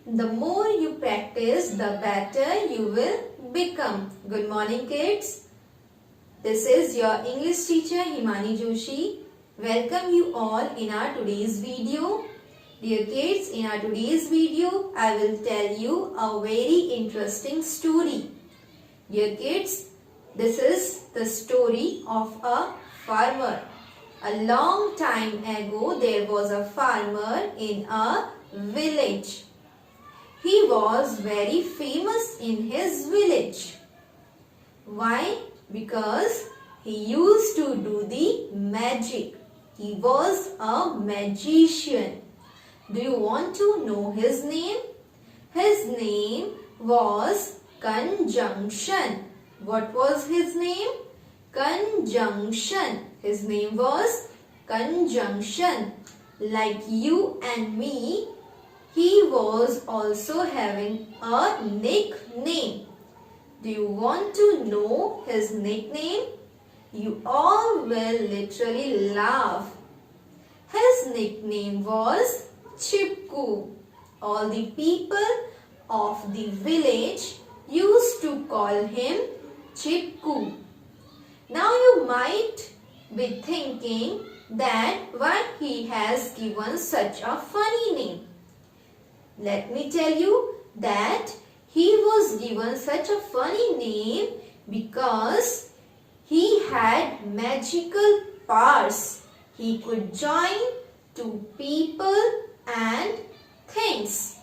The more you practice, the better you will become. Good morning, kids. This is your English teacher Himani Joshi. Welcome you all in our today's video. Dear kids, in our today's video, I will tell you a very interesting story. Dear kids, this is the story of a farmer. A long time ago, there was a farmer in a village. He was very famous in his village. Why? Because he used to do the magic. He was a magician. Do you want to know his name? His name was Conjunction. What was his name? Conjunction. His name was Conjunction. Like you and me, he was also having a nickname. Do you want to know his nickname? You all will literally laugh. His nickname was Chipku. All the people of the village used to call him Chipku. Now you might be thinking that why he has given such a funny name. Let me tell you that he was given such a funny name because he had magical powers. He could join two people and things.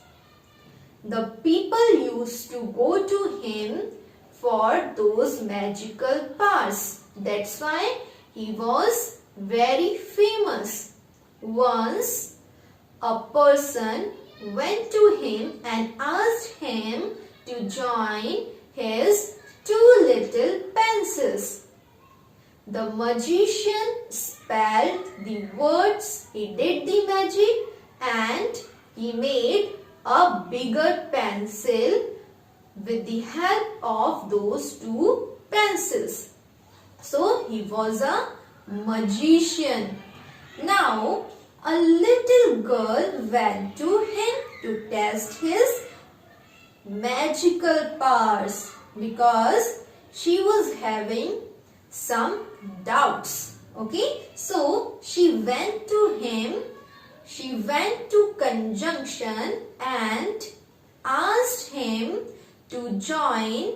The people used to go to him for those magical powers. That's why he was very famous. Once a person went to him and asked him to join his two little pencils. The magician spelled the words, he did the magic and he made a bigger pencil with the help of those two pencils. So he was a magician. Now a little girl went to him to test his magical powers because she was having some doubts. Okay, so she went to him, she went to Conjunction and asked him to join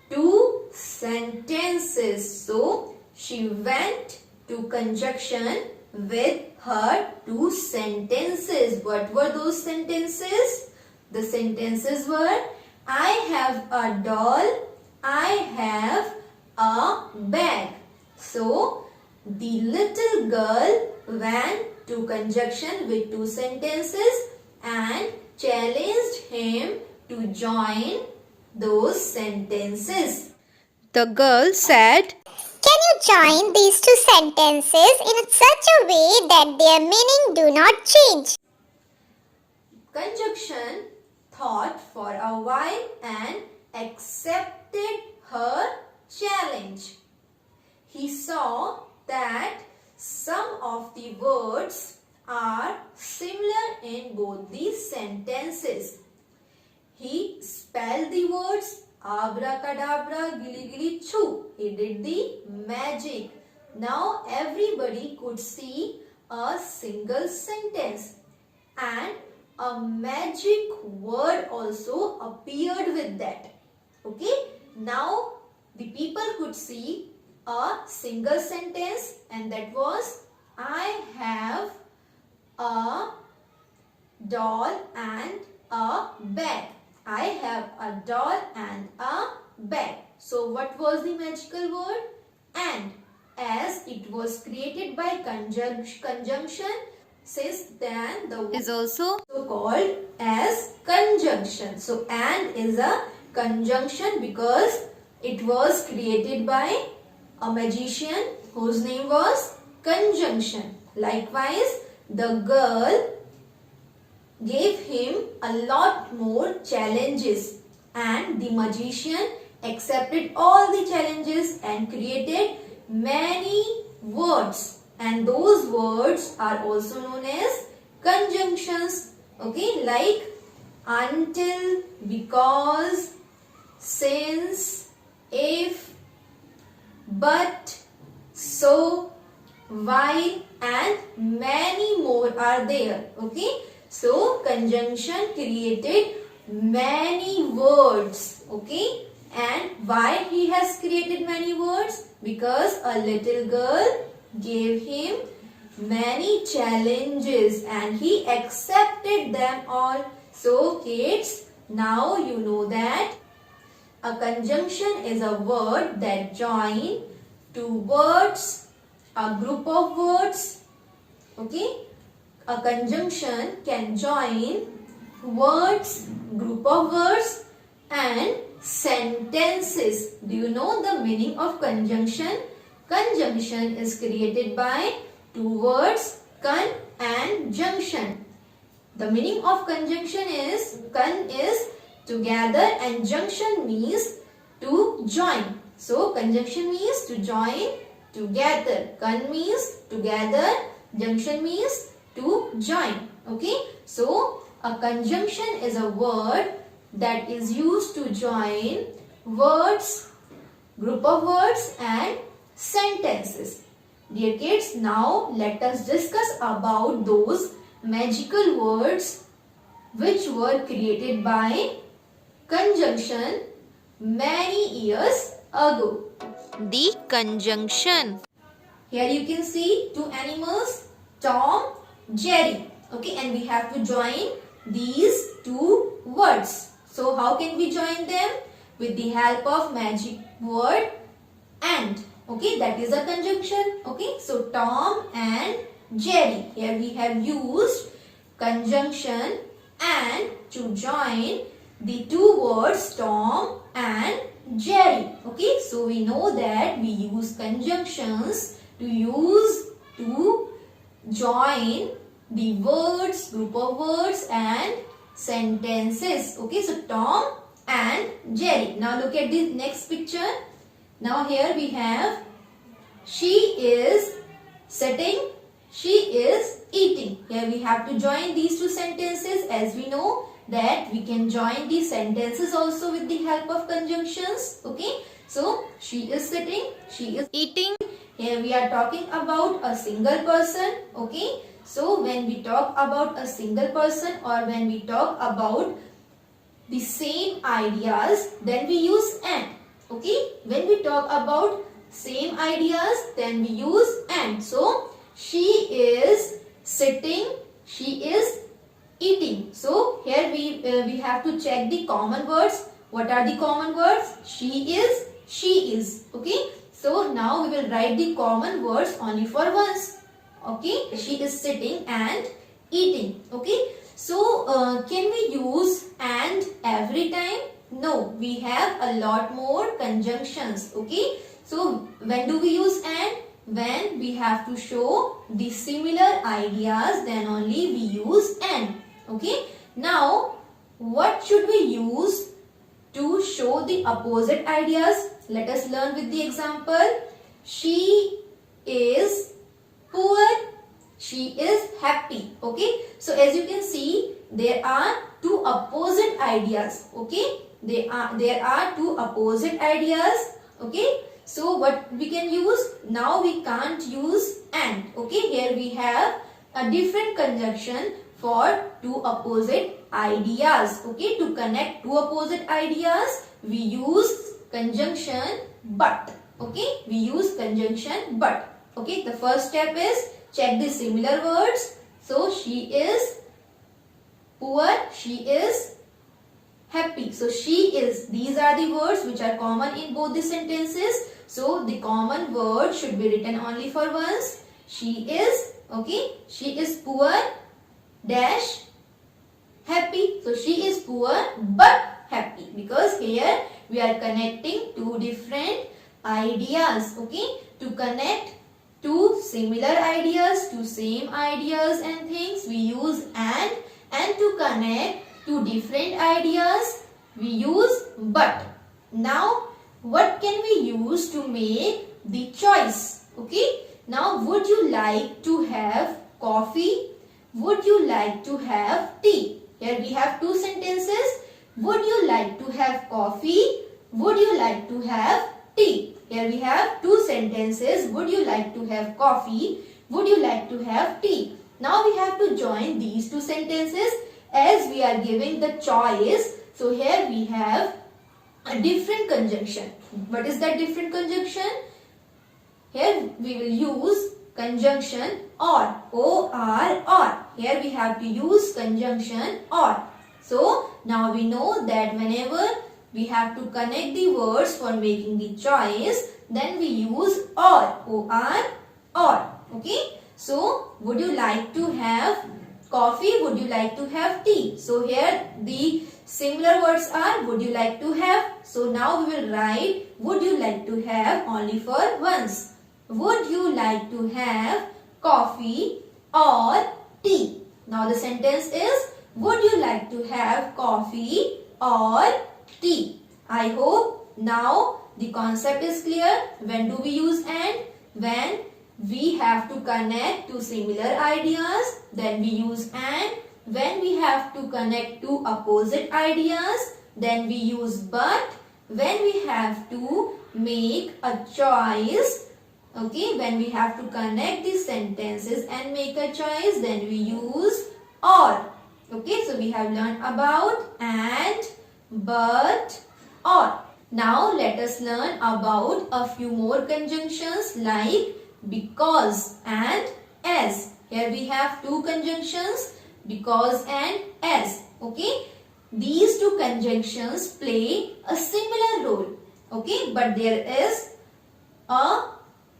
two sentences. So she went to Conjunction with her two sentences. What were those sentences? The sentences were, I have a doll, I have a bag. So the little girl went to Conjunction with two sentences and challenged him to join those sentences. The girl said, Can you join these two sentences in such a way that their meaning do not change? Conjunction thought for a while and accepted her challenge. He saw that some of the words are similar in both these sentences. He spelled the words abracadabra, gili gili choo. He did the magic. Now everybody could see a single sentence and a magic word also appeared with that. Okay, now the people could see a single sentence and that was, I have a doll and a bag. I have a doll and a bag. So what was the magical word? And. As it was created by conjunction, since then the word is also called as conjunction. So and is a conjunction because it was created by a magician whose name was Conjunction. Likewise, the girl gave him a lot more challenges and the magician accepted all the challenges and created many words, and those words are also known as conjunctions. Okay, like until, because, since, if, but, so, while, and many more are there. Okay, so conjunction created many words. Okay, and why he has created many words? Because a little girl gave him many challenges and he accepted them all. So kids, now you know that a conjunction is a word that join two words, a group of words. Okay, a conjunction can join words, group of words and sentences. Do you know the meaning of conjunction? Conjunction is created by two words, con and junction. The meaning of conjunction is, con is together and junction means to join. So conjunction means to join together. Con means together, junction means to join. Okay, so a conjunction is a word that is used to join words, group of words and sentences. Dear kids, now let us discuss about those magical words which were created by conjunction many years ago. The conjunction. Here you can see two animals, Tom, Jerry. Okay, and we have to join these two words. So how can we join them? With the help of magic word and. Okay, that is a conjunction. Okay, so Tom and Jerry. Here we have used conjunction and to join the two words Tom and Jerry. Okay, so we know that we use conjunctions to join the words, group of words and sentences. Okay, so Tom and Jerry. Now look at the next picture. Now here we have she is sitting, she is eating. Here we have to join these two sentences, as we know that we can join these sentences also with the help of conjunctions. Okay, so she is sitting, she is eating. Here we are talking about a single person. Okay, so when we talk about a single person or when we talk about the same ideas, then we use and. Okay, when we talk about same ideas, then we use and. So she is sitting, she is eating. So here we have to check the common words. What are the common words? She is. Okay, so now we will write the common words only for once. Okay, she is sitting and eating. Okay, so can we use and every time? No, we have a lot more conjunctions. Okay, so when do we use and? When we have to show the similar ideas, then only we use and. Okay, now what should we use to show the opposite ideas? Let us learn with the example. She is poor, she is happy. Okay, so as you can see, there are two opposite ideas. Okay, there are two opposite ideas. Okay, so what we can use? Now we can't use and. Okay, here we have a different conjunction for two opposite ideas. Okay, to connect two opposite ideas, we use conjunction but. Okay, we use conjunction but. Okay, the first step is check the similar words. So she is poor, she is happy. So she is, these are the words which are common in both the sentences. So the common word should be written only for once. She is, okay, she is poor dash happy. So she is poor but happy, because here we are connecting two different ideas. Okay, to connect two similar ideas to same ideas and things, we use and to connect two different ideas, we use but. Now what can we use to make the choice? Okay, now would you like to have coffee? Would you like to have tea? Here we have two sentences. Would you like to have coffee? Would you like to have tea? Here we have two sentences. Would you like to have coffee? Would you like to have tea? Now we have to join these two sentences as we are giving the choice. So here we have a different conjunction. What is that different conjunction? Here we will use conjunction or. O-R. Here we have to use conjunction or. So now we know that whenever we have to connect the words for making the choice, then we use or. O-R. Okay. So would you like to have coffee? Would you like to have tea? So here the similar words are would you like to have. So now we will write would you like to have only for once. Would you like to have coffee or tea? Now the sentence is would you like to have coffee or tea? I hope now the concept is clear. When do we use and? When we have to connect two similar ideas, then we use and. When we have to connect two opposite ideas, then we use but. When we have to make a choice, okay, when we have to connect these sentences and make a choice, then we use or. Okay, so we have learned about and, but, or. Now let us learn about a few more conjunctions like because and as. Here we have two conjunctions, because and as. Okay, these two conjunctions play a similar role. Okay, but there is a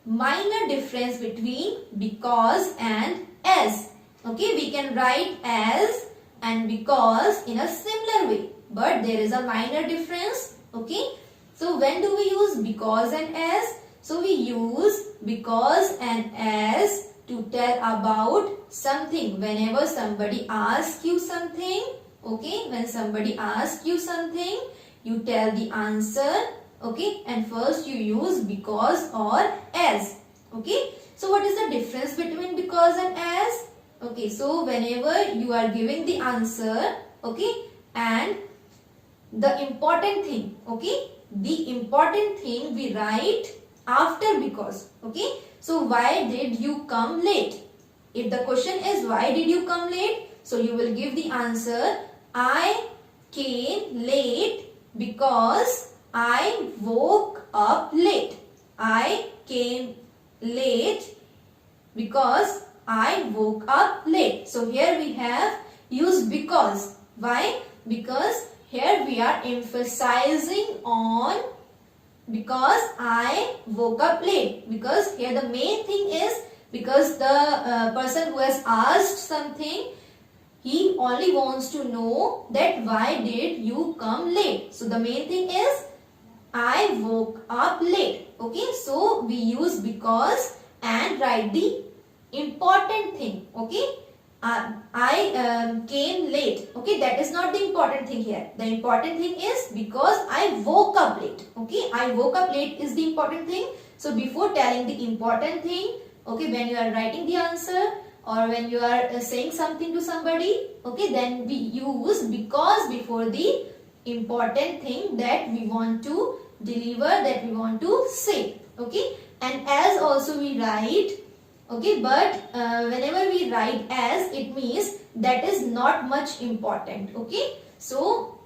minor difference between because and as. Okay, we can write as and because in a similar way, but there is a minor difference. Okay, so when do we use because and as? So we use because and as to tell about something. Whenever somebody asks you something, okay, when somebody asks you something, you tell the answer, okay, and first you use because or as. Okay, so what is the difference between because and as? Okay, so whenever you are giving the answer, okay, and the important thing, okay, the important thing we write after because. Okay, so why did you come late? If the question is why did you come late, so you will give the answer I came late because I woke up late. I came late because I woke up late. So here we have used because. Why? Because here we are emphasizing on because I woke up late. Because here the main thing is because the person who has asked something, he only wants to know that why did you come late. So the main thing is I woke up late. Okay, so we use because and write the important thing. Okay, I came late. Okay, that is not the important thing here. The important thing is because I woke up late. Okay, I woke up late is the important thing. So before telling the important thing, okay, when you are writing the answer or when you are saying something to somebody, okay, then we use because before the important thing that we want to deliver, that we want to say. Okay, and as also we write. Okay, but whenever we write as, it means that is not much important. Okay, so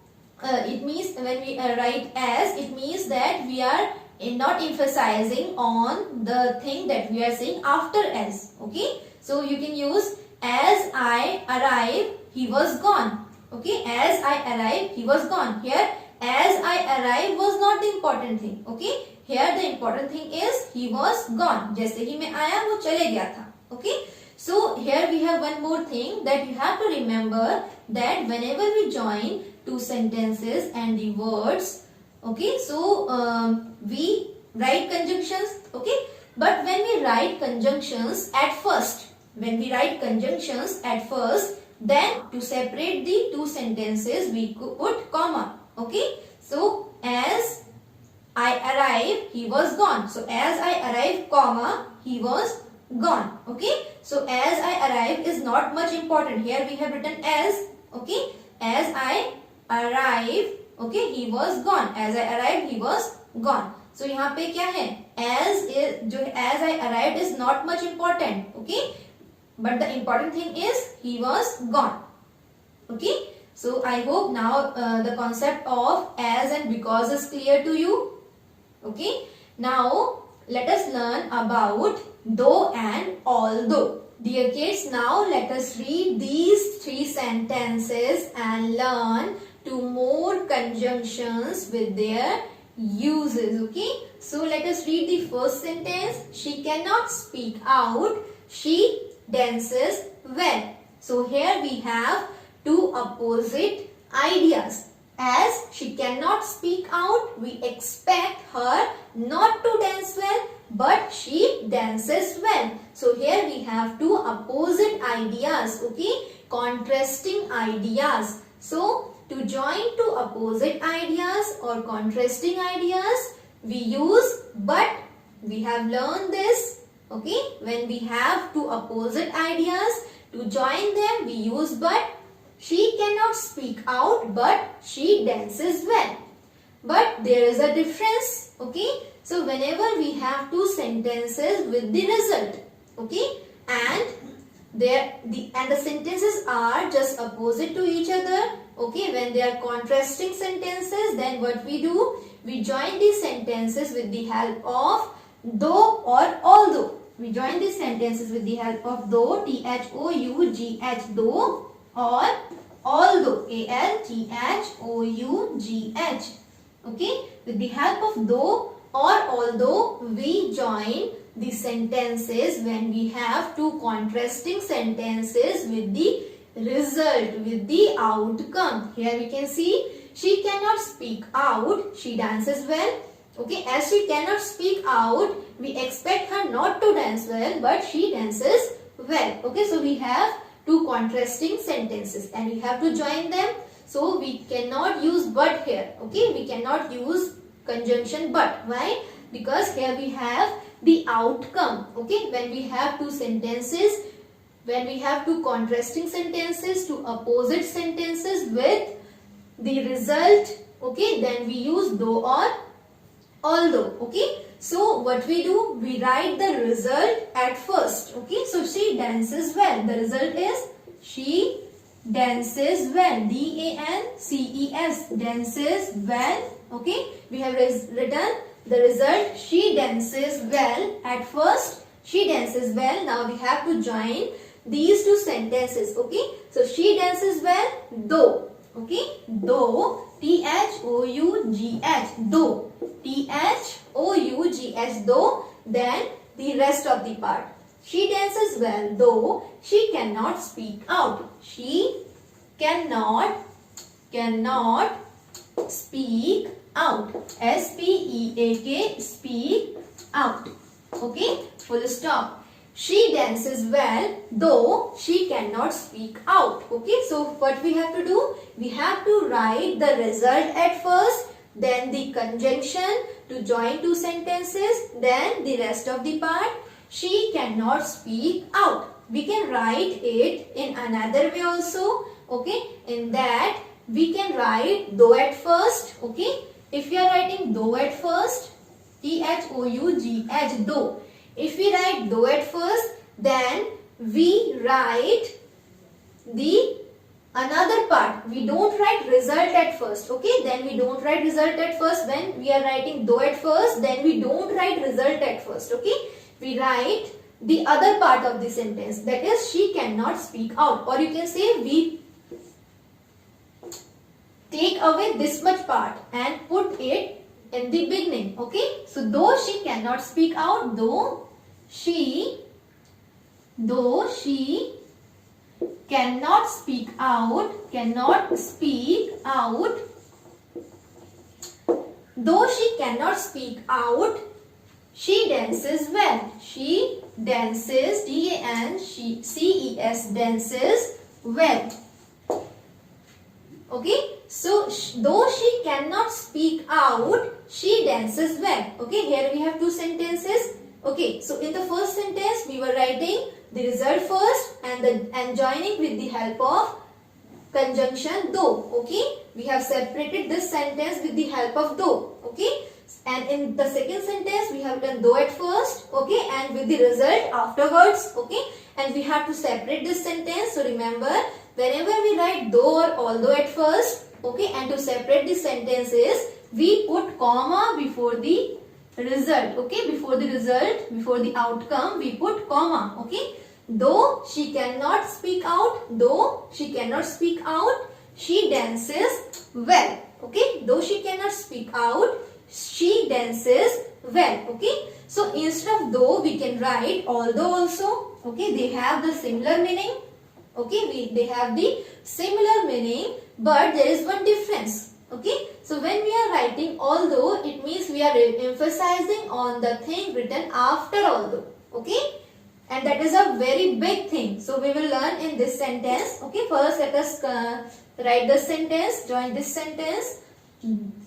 it means when we write as, it means that we are not emphasizing on the thing that we are saying after as. Okay, so you can use as I arrived, he was gone. Okay, as I arrived, he was gone. Here as I arrived was not the important thing. Okay, here the important thing is he was gone. जैसे ही मैं आया वो चले गया था. Okay, so here we have one more thing that you have to remember, that whenever we join two sentences and the words, okay, so we write conjunctions. Okay, but when we write conjunctions at first, then to separate the two sentences we put comma. Okay, so as I arrived, he was gone. So as I arrived, comma, he was gone. Okay, so as I arrived is not much important. Here we have written as. Okay, as I arrive, okay, he was gone. As I arrived, he was gone. So यहाँ पे क्या है, as I arrived is not much important, okay, but the important thing is he was gone. Okay, so I hope now the concept of as and because is clear to you. Okay, now let us learn about though and although. Dear kids, now let us read these 3 sentences and learn 2 more conjunctions with their uses. Okay, so let us read the first sentence. She cannot speak out, she dances well. So here we have 2 opposite ideas. As she cannot speak out, we expect her not to dance well, but she dances well. So here we have 2 opposite ideas, okay, contrasting ideas. So to join 2 opposite ideas or contrasting ideas, we use but. We have learned this, okay, when we have 2 opposite ideas, to join them we use but. She cannot speak out, but she dances well. But there is a difference, okay. So whenever we have 2 sentences with the result, okay, and the sentences are just opposite to each other, okay, when they are contrasting sentences, then what we do, we join these sentences with the help of though or although. We join these sentences with the help of though, though, though, or although, although. Okay, with the help of though or although we join the sentences when we have 2 contrasting sentences with the result, with the outcome. Here we can see she cannot speak out, she dances well. Okay, as she cannot speak out, we expect her not to dance well, but she dances well. Okay, so we have 2 contrasting sentences and we have to join them. So we cannot use but here. Okay, we cannot use conjunction but. Why? Because here we have the outcome. Okay, when we have 2 sentences, when we have 2 contrasting sentences, 2 opposite sentences with the result, okay, then we use though or although. Okay, so what we do, we write the result at first. Okay, so she dances well. The result is she dances well. D-A-N-C-E-S, dances well. Okay, we have written the result she dances well at first. She dances well. Now we have to join these 2 sentences. Okay, so she dances well though. Okay, though, T-H-O-U-G-H, though, T-H-O-U-G-H, though, then the rest of the part. She dances well, though she cannot speak out. She cannot speak out. S-P-E-A-K, speak out. Okay, full stop. She dances well, though she cannot speak out. Okay, so what we have to do? We have to write the result at first, then the conjunction to join 2 sentences, then the rest of the part. She cannot speak out. We can write it in another way also. Okay, in that we can write though at first. Okay, if we are writing though at first, T-H-O-U-G-H, though. If we write though at first, then we write the another part. We don't write result at first. Okay, then we don't write result at first. When we are writing though at first, then we don't write result at first. Okay, we write the other part of the sentence, that is she cannot speak out, or you can say we take away this much part and put it in the beginning. Okay, so though she cannot speak out, though she cannot speak out, though she cannot speak out, she dances well. She dances, D-A-N-C-E-S, dances well. Okay, so though she cannot speak out, she dances well. Okay, here we have 2 sentences. Okay, so in the first sentence we were writing the result first and joining with the help of conjunction though. Okay, we have separated this sentence with the help of though. Okay, and in the second sentence we have done though at first, okay, and with the result afterwards. Okay, and we have to separate this sentence. So remember, whenever we write though or although at first, okay, and to separate the sentences we put comma before the result. Okay, before the result, before the outcome we put comma. Okay, though she cannot speak out, though she cannot speak out, she dances well. Okay, though she cannot speak out, she dances well. Okay, so instead of though we can write although also. Okay, they have the similar meaning. Okay, they have the similar meaning, but there is one difference. Okay, so when we are writing although, it means we are emphasizing on the thing written after although. Okay, and that is a very big thing. So we will learn in this sentence. Okay, first let us write the sentence, join this sentence.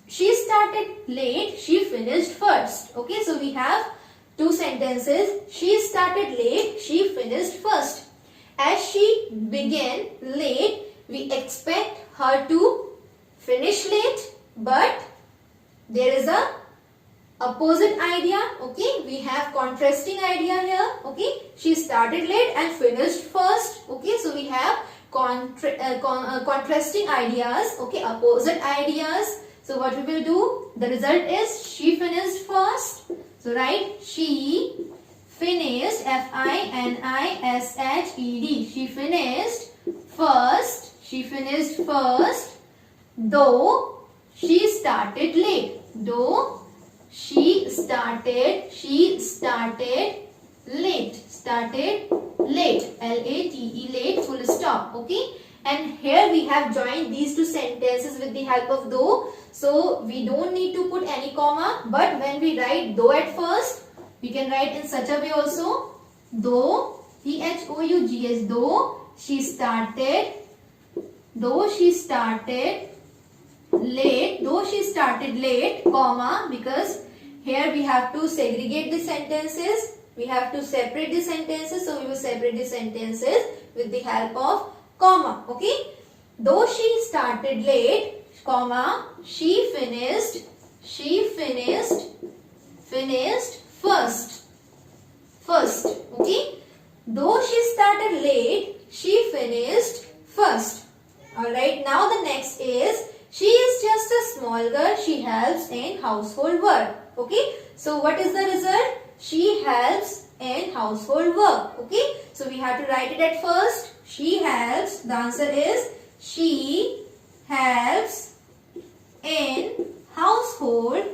She started late, she finished first. Okay, so we have two sentences. She started late, she finished first. As she began late, we expect her to finish late, but there is a opposite idea. Okay, we have contrasting idea here. Okay, she started late and finished first. Okay, so we have contrasting ideas. Okay, opposite ideas. So what we will do, the result is she finished first. So write she finished, F-I-N-I-S-H-E-D, she finished first, she finished first, though she started late, though she started late, L-A-T-E, late, full stop. Okay, and here we have joined these two sentences with the help of though. So we don't need to put any comma, but when we write though at first, we can write in such a way also. Though, T-H-O-U-G-H, though she started late, comma, because here we have to segregate the sentences. We have to separate the sentences. So we will separate the sentences with the help of comma. Okay. Though she started late, comma, she finished first. Okay. Though she started late, she finished first. Alright. Now the next is, she is just a small girl. She helps in household work. Okay. So what is the result? She helps in household work. Okay. So we have to write it at first. She helps. The answer is she helps in household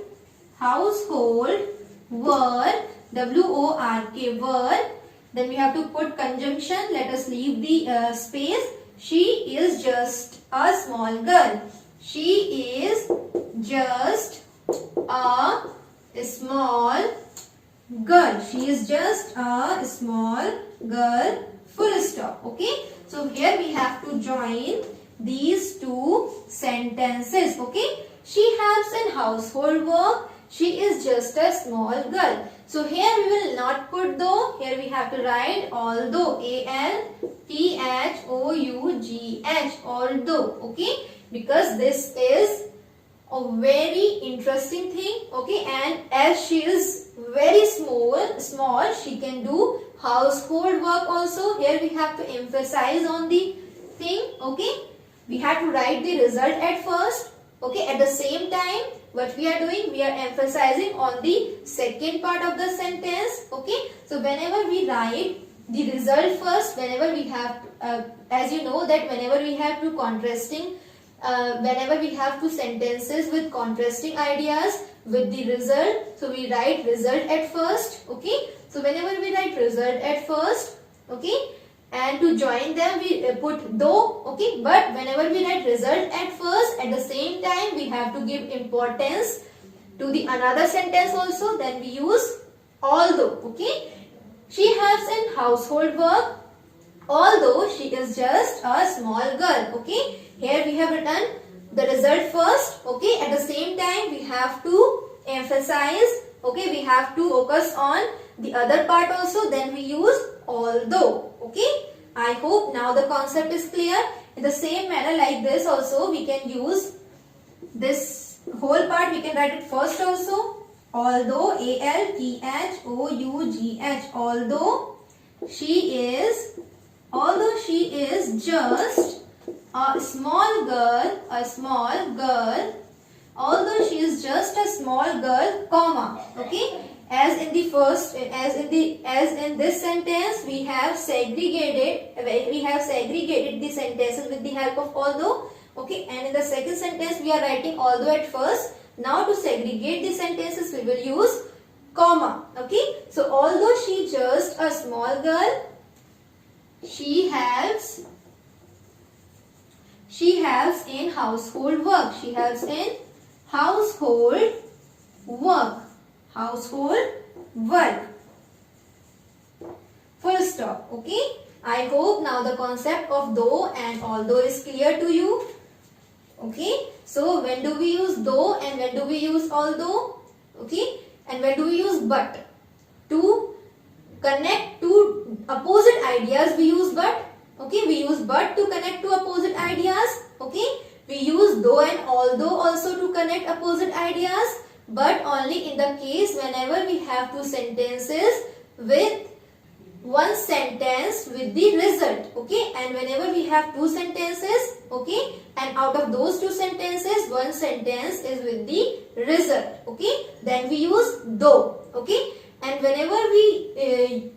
work, W-O-R-K, work. Then we have to put conjunction. Let us leave the space. She is just a small girl. She is just a small girl. She is just a small girl, full stop. Okay. So here we have to join these two sentences. Okay. She helps in household work. She is just a small girl. So here we will not put though. Here we have to write although. A-L-T-H-O-U-G-H. Although. Okay. Because this is a very interesting thing. Okay. And as she is very small, she can do household work also. Here we have to emphasize on the thing. Okay. We have to write the result at first. Okay, at the same time, what we are doing, we are emphasizing on the second part of the sentence. Okay, so whenever we write the result first, whenever we have, as you know that whenever we have two sentences with contrasting ideas with the result, so we write result at first. Okay, so whenever we write result at first, okay, and to join them we put though. Okay, but whenever we write result at first, at the same time we have to give importance to the another sentence also. Then we use although. Okay, she helps in household work although she is just a small girl. Okay, here we have written the result first. Okay, at the same time we have to emphasize. Okay, we have to focus on the other part also. Then we use although. Okay, I hope now the concept is clear. In the same manner like this also we can use this whole part we can write it first also. Although, ALTHOUGH, although she is just a small girl, although she is just a small girl, comma, okay. As in this sentence we have segregated the sentences with the help of although, okay, and in the second sentence we are writing although at first. Now to segregate the sentences we will use comma, okay. So although she just a small girl, she helps in household work. She helps in household work. Full stop. Okay. I hope now the concept of though and although is clear to you. Okay. So when do we use though and when do we use although? Okay. And when do we use but? To connect to opposite ideas we use but. Okay. We use but to connect to opposite ideas. Okay. We use though and although also to connect opposite ideas, but only in the case whenever we have two sentences with one sentence with the result, okay, and whenever we have two sentences, okay, and out of those two sentences one sentence is with the result, okay, then we use though, okay, and whenever we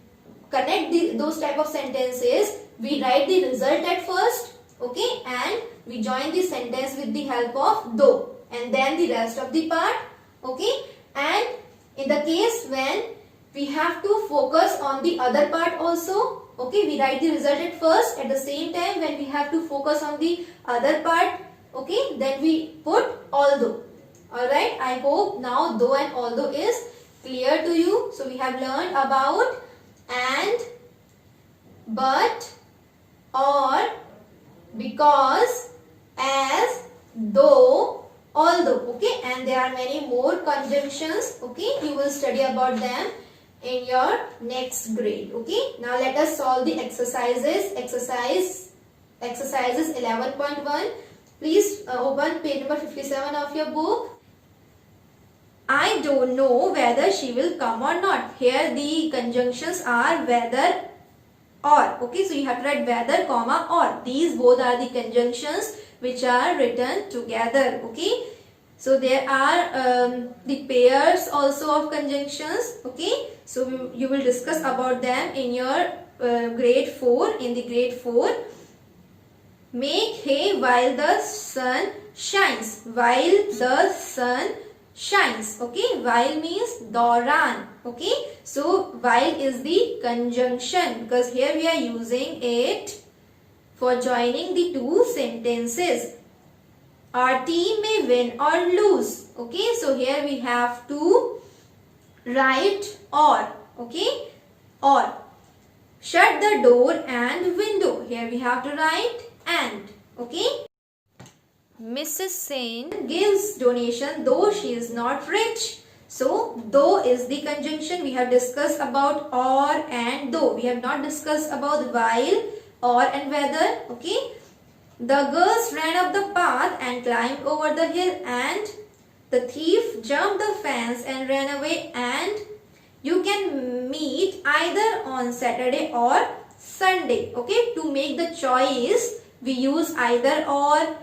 connect those type of sentences, we write the result at first, okay, and we join the sentence with the help of though, and then the rest of the part, okay. And in the case when we have to focus on the other part also, okay, we write the result at first. At the same time when we have to focus on the other part, okay, then we put although. Alright, I hope now though and although is clear to you. So we have learned about and, but, or, because, as, though, although, okay, and there are many more conjunctions, okay, you will study about them in your next grade, okay. Now let us solve the exercises. Exercises 11.1. Please open page number 57 of your book. I don't know whether she will come or not. Here the conjunctions are whether or, okay, so you have to write whether, comma, or. These both are the conjunctions which are written together, okay. So there are the pairs also of conjunctions, okay. So you will discuss about them in your grade 4. In the grade 4, make hay while the sun shines. While the sun shines, okay. While means dauran, okay. So while is the conjunction because here we are using it for joining the two sentences. Our team may win or lose, okay. So here we have to write or, okay, or. Shut the door and window. Here we have to write and, okay. Mrs. Sen Gives donation though she is not rich. So though is the conjunction. We have discussed about or and though. We have not discussed about while, or and whether, okay. The girls ran up the path and climbed over the hill, and the thief jumped the fence and ran away, and you can meet either on Saturday or Sunday, okay. To make the choice we use either or,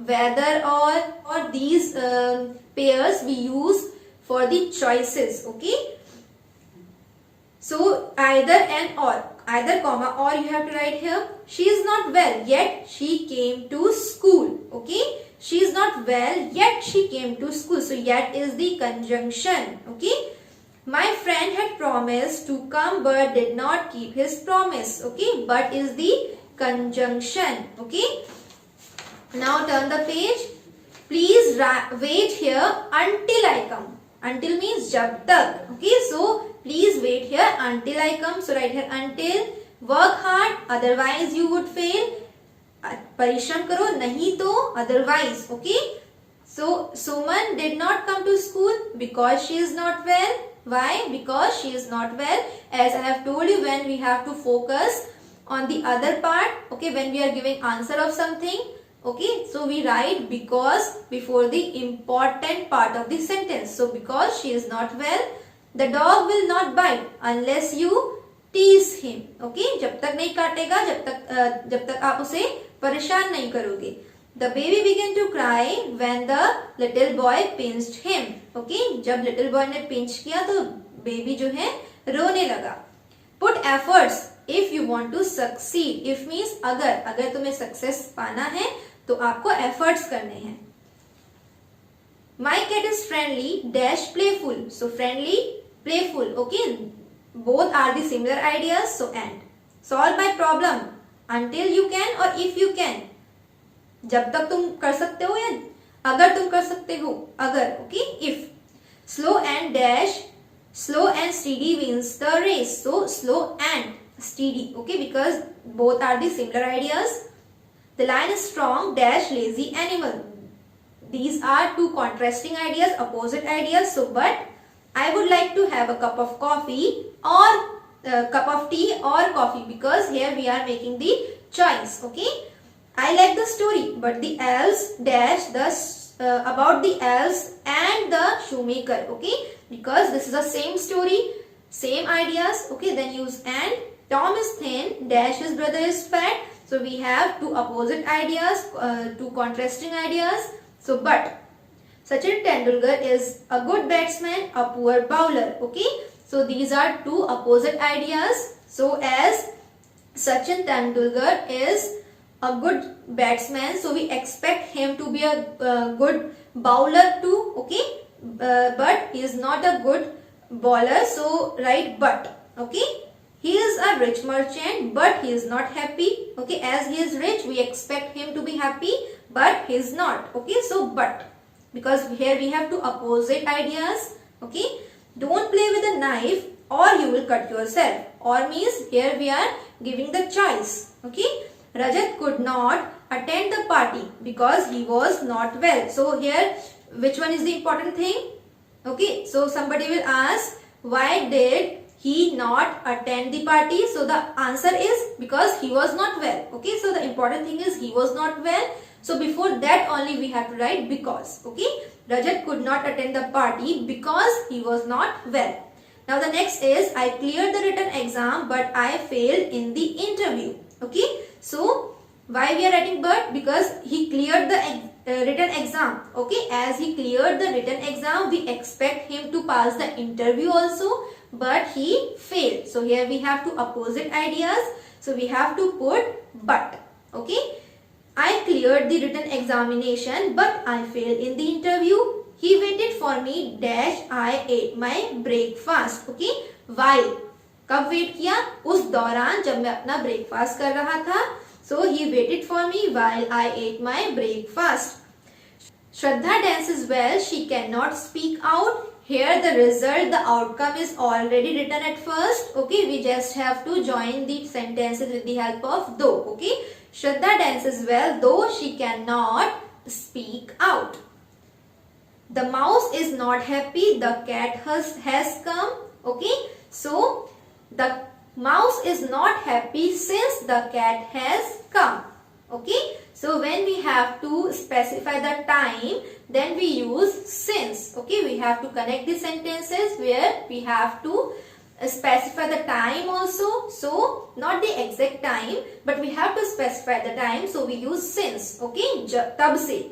whether or these pairs we use for the choices, okay. So either and or, either comma or you have to write here. She is not well yet she came to school, okay. She is not well yet she came to school. So yet is the conjunction, okay. My friend had promised to come but did not keep his promise, okay. But is the conjunction, okay. Now turn the page. Please wait here until I come. Until means jab tak, okay. So please wait here until I come. So write here until. Work hard, otherwise you would fail. Parishram karo, nahi to otherwise, okay. So Suman did not come to school because she is not well. Why? Because she is not well. As I have told you, when we have to focus on the other part, okay, when we are giving answer of something, Okay, so we write because before the important part of the sentence. So because she is not well, the dog will not bite unless you tease him. Okay, जब तक नहीं काटेगा, जब तक आप उसे परेशान नहीं करोगे. The baby began to cry when the little boy pinched him. Okay, जब little boy ने pinch किया तो baby जो है रोने लगा. Put efforts if you want to succeed. If means अगर तुम्हें success पाना है तो आपको efforts करने हैं. My cat is friendly dash playful. So friendly, playful. Okay, both are the similar ideas. So and solve my problem until you can or if you can. जब तक तुम कर सकते हो या अगर तुम कर सकते हो, अगर. Okay, if slow and dash, slow and steady wins the race. So slow and steady. Okay, because both are the similar ideas. The lion is strong dash lazy animal. These are two contrasting ideas, opposite ideas. So but I would like to have a cup of coffee or cup of tea or coffee, because here we are making the choice. Okay, I like the story, but the elves dash about the elves and the shoemaker. Okay, because this is the same story, same ideas. Okay, then use and. Tom is thin dash his brother is fat. So we have two opposite ideas, two contrasting ideas. So but Sachin Tendulkar is a good batsman, a poor bowler. Okay, so these are two opposite ideas. So as Sachin Tendulkar is a good batsman, so we expect him to be a good bowler too. Okay, but he is not a good bowler. So write but. Okay, he is a rich merchant, but he is not happy. Okay, as he is rich, we expect him to be happy, but he is not. Okay, so but, because here we have two opposite ideas. Okay, don't play with a knife or you will cut yourself. Or means here we are giving the choice. Okay, Rajat could not attend the party because he was not well. So here which one is the important thing? Okay, so somebody will ask, why did he not attend the party? So the answer is because he was not well. Okay, so the important thing is he was not well. So before that only we have to write because. Okay, Rajat could not attend the party because he was not well. Now the next is, I cleared the written exam but I failed in the interview. Okay, so why we are writing but? Because he cleared the written exam. Okay, as he cleared the written exam, we expect him to pass the interview also, but he failed. So here we have two opposite ideas. So we have to put but. Okay, I cleared the written examination but I failed in the interview. He waited for me dash I ate my breakfast. Okay, while, कब wait किया? उस दौरान जब मैं अपना breakfast कर रहा था. So he waited for me while I ate my breakfast. Shraddha dances well, she cannot speak out. Here the result, the outcome is already written at first. Okay, we just have to join the sentences with the help of though. Okay, Shraddha dances well though she cannot speak out. The mouse is not happy, the cat has come. Okay, so the mouse is not happy since the cat has come. Okay, so when we have to specify the time, then we use since. Okay, we have to connect the sentences where we have to specify the time also. So not the exact time, but we have to specify the time, so we use since. Okay, tab se.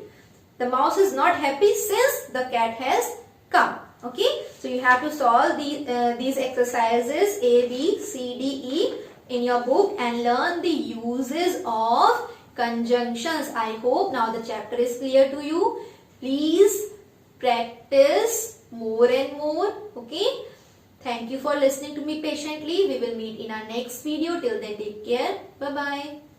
The mouse is not happy since the cat has come. Okay, so you have to solve these exercises A, B, C, D, E in your book and learn the uses of conjunctions. I hope now the chapter is clear to you. Please practice more and more. Okay, thank you for listening to me patiently. We will meet in our next video. Till then, take care. Bye bye.